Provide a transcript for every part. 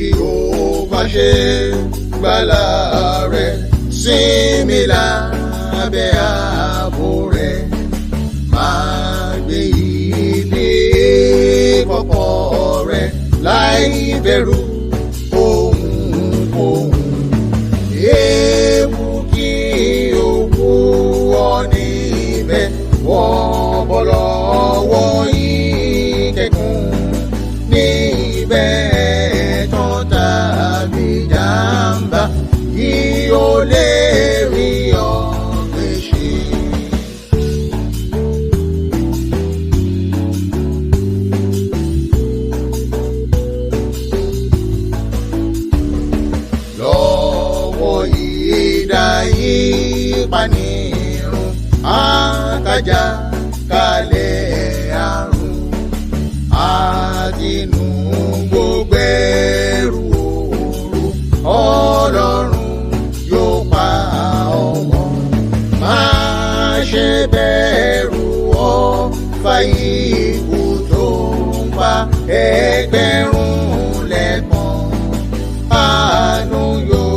Jèhófà ṣe gbàlà rẹ̀, sinmi lábẹ́ ààbò rẹ̀. Máa gbé ilé kọ̀kọ̀ rẹ̀ láì bẹ̀rù ohunkóhun. Ewu kí owó ọ níbẹ̀, wọ́n bọ́ lọ́wọ́ ìkẹ́kùn níbẹ̀ tán tàbí jàmbá, kí o lè rí ọ gbé ṣe. Lọ́wọ́ idà ìpanirun, àkàjà kálẹ̀ àrùn, àtinú gbogbo ẹ̀rù òru, Ọlọ́run yóò pa ọmọ. Má ṣe bẹ̀rù ọfà ikú tó ń pa ẹgbẹ̀rún lẹ́ẹ̀kan. Àánú yóò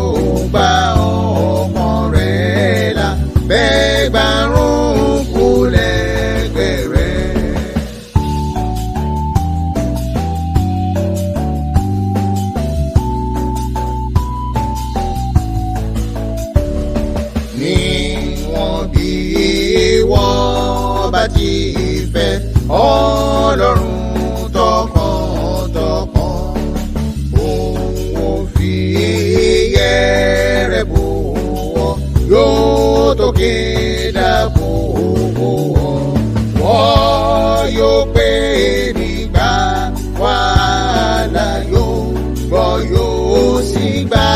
gba ọkàn rẹ̀ là, bẹ́gbàrún kú lẹ́gbẹ̀ẹ́ rẹ̀. Níwọ̀n bí wọ́n bá ti fẹ́ Ọlọ́run tọkàntọkàn, òun ò fi ìyẹ́ rẹ̀ bò wọ́n, yóò tókè dáàbò bò wọ́n. Wọ́n yóò pé nígbà wàhálà, yóò gbọ́ yóò sì gbà